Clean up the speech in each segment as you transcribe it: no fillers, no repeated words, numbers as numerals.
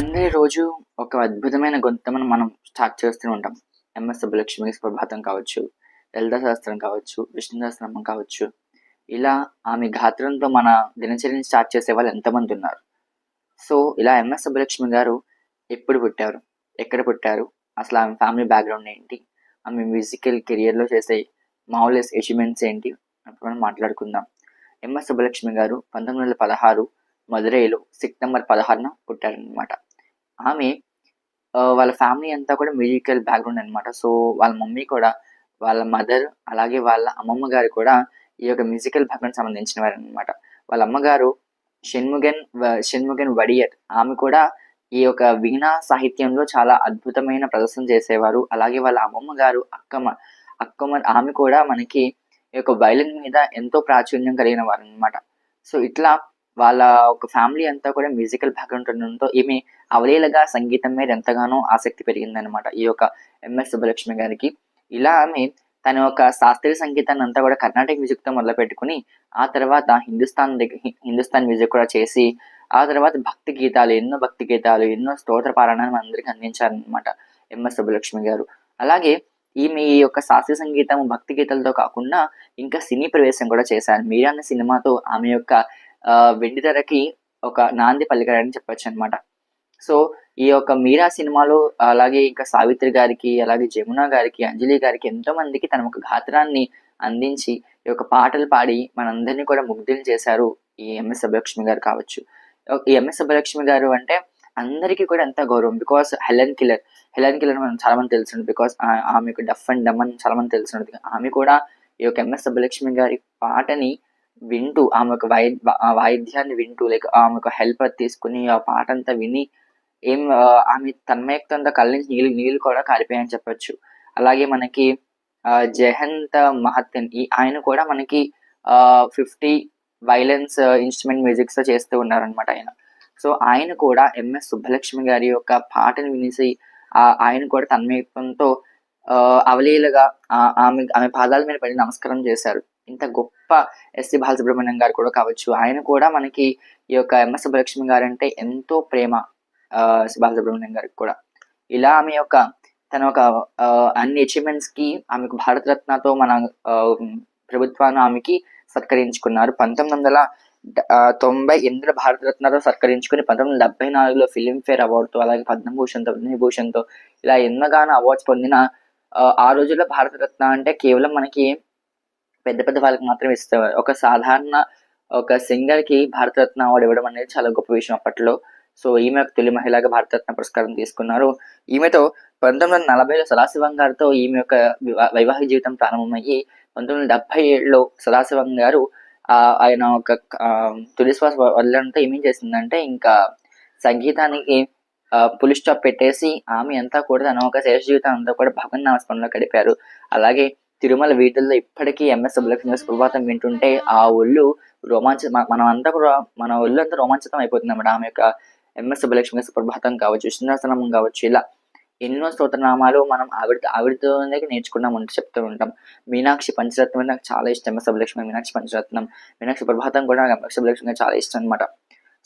మనందరి రోజు ఒక అద్భుతమైన గొంతుమని మనం స్టార్ట్ చేస్తూ ఉంటాం. ఎంఎస్ సుబ్బలక్ష్మి సుప్రభాతం కావచ్చు, లలితా సహస్రం కావచ్చు, విష్ణు సహస్రనామం కావచ్చు. ఇలా ఆమె గాత్రంతో మన దినచర్యని స్టార్ట్ చేసేవాళ్ళు ఎంతమంది ఉన్నారు. సో, ఇలా ఎంఎస్ సుబ్బలక్ష్మి గారు ఎప్పుడు పుట్టారు? ఎక్కడ పుట్టారు? అసలు ఆమె ఫ్యామిలీ బ్యాక్‌గ్రౌండ్ ఏంటి? ఆమె మ్యూజికల్ కెరియర్‌లో చేసే మార్వెలస్ అచీవ్‌మెంట్స్ ఏంటి? అప్పుడు మనం మాట్లాడుకుందాం. ఎంఎస్ సుబ్బలక్ష్మి గారు 1916 మదురైలో సెప్టెంబర్ 16న పుట్టారనమాట. ఆమె వాళ్ళ ఫ్యామిలీ అంతా కూడా మ్యూజికల్ బ్యాక్‌గ్రౌండ్ అనమాట. సో, వాళ్ళ మమ్మీ కూడా, వాళ్ళ మదర్ అలాగే వాళ్ళ అమ్మమ్మ గారు కూడా ఈ యొక్క మ్యూజికల్ బ్యాక్‌గ్రౌండ్‌కి సంబంధించిన వారనమాట. వాళ్ళ అమ్మగారు షణ్ముగన్ వడియర్. ఆమె కూడా ఈ యొక్క వీణా సాహిత్యంలో చాలా అద్భుతమైన ప్రదర్శన చేసేవారు. అలాగే వాళ్ళ అమ్మమ్మ గారు అక్కమ్మ ఆమె కూడా మనకి ఈ యొక్క వయలిన్ మీద ఎంతో ప్రాచుర్యం కలిగిన వారనమాట. సో, ఇట్లా వాళ్ళ ఒక ఫ్యామిలీ అంతా కూడా మ్యూజికల్ బ్యాక్‌గ్రౌండ్ ఉండడంతో ఈమె అవలీలగా సంగీతం మీద ఎంతగానో ఆసక్తి పెరిగిందనమాట. ఈ యొక్క ఎంఎస్ సుబ్బలక్ష్మి గారికి. ఇలా ఆమె తన యొక్క శాస్త్రీయ సంగీతాన్ని అంతా కూడా కర్ణాటిక్ మ్యూజిక్‌తో మొదలుపెట్టుకొని, ఆ తర్వాత హిందుస్థాన్ మ్యూజిక్ కూడా చేసి, ఆ తర్వాత ఎన్నో భక్తి గీతాలు, ఎన్నో స్తోత్ర పారాయణాలు మనందరికి అందించారనమాట ఎంఎస్ సుబ్బలక్ష్మి గారు. అలాగే ఈమె ఈ యొక్క శాస్త్రీయ సంగీతం, భక్తి గీతాలతో కాకుండా ఇంకా సినీ ప్రవేశం కూడా చేశారు. 'మీరా' అనే సినిమాతో ఆమె యొక్క వెండితెరకి ఒక నాంది పలికారని చెప్పొచ్చనమాట. సో, ఈ యొక్క 'మీరా' సినిమాలో అలాగే ఇంకా 'సావిత్రి' గారికి, అలాగే 'జమున' గారికి, 'అంజలి' గారికి ఎంతో మందికి తన ఒక గాత్రాన్ని అందించి, ఈ యొక్క పాటలు పాడి మనందరిని కూడా ముగ్ధుల్ని చేశారు ఈ ఎంఎస్ సుబ్బలక్ష్మి గారు కావచ్చు. ఈ ఎంఎస్ సుబ్బలక్ష్మి గారు అంటే అందరికీ కూడా ఎంతో గౌరవం. బికాజ్ హెలెన్ కిల్లర్ మనం చాలా మందికి తెలిసుంటది. బికాజ్ ఆమెకు డఫ్ అండ్ డమ్ అని చాలా మందికి తెలిసుంటది. ఆమె కూడా ఈ యొక్క ఎంఎస్ సుబ్బలక్ష్మి గారి పాటని వింటూ ఆమె ఒక వాయిద్యాన్ని వింటూ ఆమె ఒక హెల్ప్ తీసుకొని ఆ పాటంతా విని ఆమె తన్మయత్వంతో కళ్ళ నుంచి నీళ్ళు కూడా కారిపోయాయని చెప్పొచ్చు. అలాగే మనకి జయంత్ మహత్తన్ ఆయన కూడా మనకి 50 వైలెన్స్ ఇన్‌స్ట్రుమెంట్ మ్యూజిక్స్‌తో చేస్తూ ఉన్నారనమాట ఆయన. సో, ఆయన కూడా ఎంఎస్ సుబ్బలక్ష్మి గారి యొక్క పాటను వినేసి ఆయన కూడా తన్మయత్వంతో అవలీలగా ఆమె పాదాల మీద పడి నమస్కారం చేశారు. ఇంత గొప్ప ఎస్‌పి బాలసుబ్రహ్మణ్యం గారు కూడా కావచ్చు. ఆయన కూడా మనకి ఈ యొక్క ఎంఎస్ సుబ్బలక్ష్మి గారంటే ఎంతో ప్రేమ ఎస్‌పి బాలసుబ్రహ్మణ్యం గారికి కూడా. ఇలా ఆమె యొక్క తన ఒక అన్ని అచీవ్‌మెంట్స్‌కి ఆమెకు భారతరత్నతో మన ప్రభుత్వాన్ని ఆమెకి సత్కరించుకున్నారు. 1998లో భారతరత్నతో సత్కరించుకొని 1974లో ఫిల్మ్‌ఫేర్ అవార్డ్‌తో అలాగే పద్మభూషణ్‌తో ఇలా ఎన్నోగానో అవార్డ్స్ పొందిన ఆ రోజుల్లో భారతరత్న అంటే కేవలం మనకి పెద్ద పెద్ద వాళ్ళకి మాత్రమే ఇస్తారు. ఒక సాధారణ ఒక సింగర్‌కి భారతరత్న అవార్డ్ ఇవ్వడం అనేది చాలా గొప్ప విషయం అప్పట్లో. సో, ఈమె తొలి మహిళగా భారతరత్న పురస్కారం తీసుకున్నారు. ఈమెతో 1940లో సదాశివం గారితో ఈమె యొక్క వైవాహిక జీవితం ప్రారంభమయ్యి 1977లో సదాశివం గారు ఆయన ఒక తుది శ్వాస వదలడంతో ఈమె ఏం చేసిందంటే ఇంకా సంగీతానికి ఫుల్ స్టాప్ పెట్టేసి ఆమె అంతా కూడా తన ఒక శేష జీవితం అంతా కూడా భగవన్నామస్మరణలో గడిపారు. అలాగే తిరుమల వీధుల్లో ఇప్పటికీ ఎంఎస్ సుబ్బలక్ష్మి సుప్రభాతం వింటుంటే ఆ ఒళ్ళు మనమంతా కూడా మన ఒళ్ళంతా రోమాంచితం అయిపోతుందన్నమాట. ఆమె యొక్క ఎంఎస్ సుబ్బలక్ష్మి సుప్రభాతం కావచ్చు, విష్ణు సహస్రనామం కావచ్చు, ఇలా ఎన్నో స్తోత్రనామాలు మనం ఆవిడతోనే నేర్చుకున్నామని చెప్తూ ఉంటాం. మీనాక్షి పంచరత్నం అంటే నాకు చాలా ఇష్టం. ఎంఎస్ సుబ్బలక్ష్మి మీనాక్షి పంచరత్నం, మీనాక్షి సుప్రభాతం కూడా నాకు ఎంఎస్ సుబ్బలక్ష్మి చాలా ఇష్టం అనమాట.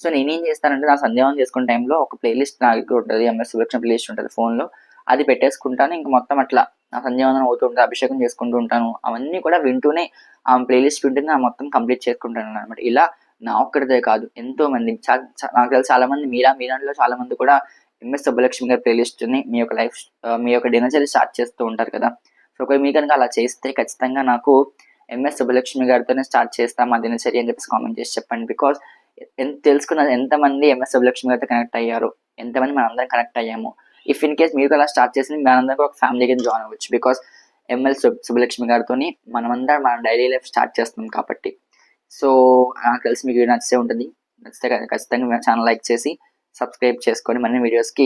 సో, నేనేం చేస్తానంటే నా సంధ్యావందనం చేసుకునే టైంలో ఒక ప్లేలిస్ట్ నా దగ్గర ఉంటుంది. ఎంఎస్ సుబ్బలక్ష్మి ప్లేలిస్ట్ ఉంటుంది ఫోన్‌లో. అది పెట్టేసుకుంటాను. ఇంక మొత్తం అట్లా నా సంధ్యావందనం అవుతూ ఉంటది. అభిషేకం చేసుకుంటూ ఉంటాను. అవన్నీ కూడా వింటూనే ఆమె ప్లేలిస్ట్ వింటూనే మొత్తం కంప్లీట్ చేసుకుంటాననమాట. ఇలా నా ఒక్కడిదే కాదు ఎంతోమంది నాకు తెలిసి చాలామంది మీరాలో చాలామంది కూడా ఎంఎస్ సుబ్బలక్ష్మి గారి ప్లేలిస్ట్‌ని మీ యొక్క దినచర్య స్టార్ట్ చేస్తూ ఉంటారు కదా! సో, ఒకవేళ మీరు గనుక అలా చేస్తే ఖచ్చితంగా నాకు ఎంఎస్ సుబ్బలక్ష్మి గారితోనే స్టార్ట్ చేస్తా మా దినచర్య అని చెప్పేసి కామెంట్ చేసి చెప్పండి. బికాజ్ తెలుసుకున్నది ఎంతమంది ఎంఎస్ సుబ్బలక్ష్మి గారితో కనెక్ట్ అయ్యారు, ఎంతమంది మనందరం కనెక్ట్ అయ్యాము. ఇఫ్ ఇన్ కేస్ మీరు అలా స్టార్ట్ చేసి మనందరం కూడా ఒక ఫ్యామిలీ కింద జాయిన్ అవ్వచ్చు. బికాజ్ సుబ్బలక్ష్మి గారితోని మనమందరం మన డైలీ లైఫ్ స్టార్ట్ చేస్తున్నాం కాబట్టి. సో, నాకు తెలిసి మీకు వీడియో నచ్చే ఉంటుంది. నచ్చితే ఖచ్చితంగా మన ఛానల్ లైక్ చేసి సబ్స్క్రైబ్ చేసుకొని మరిన్ని వీడియోస్‌కి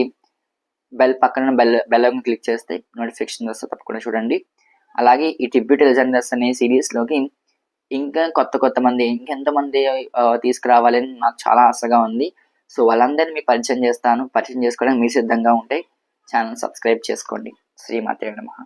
పక్కన బెల్ ఐకాన్ క్లిక్ చేస్తే నోటిఫికేషన్ వస్తే తప్పకుండా చూడండి. అలాగే ఈ ట్రిబ్యూట్ లెజెండర్స్ అనే సీరీస్‌లోకి ఇంకా కొత్త మంది ఇంకెంతమంది తీసుకురావాలని నాకు చాలా ఆశగా ఉంది. సో, వాళ్ళందరిని మీకు పరిచయం చేస్తాను. పరిచయం చేసుకోవడానికి మీరు సిద్ధంగా ఉంటే ఛానల్ సబ్స్క్రైబ్ చేసుకోండి. శ్రీమాత్రే నమః.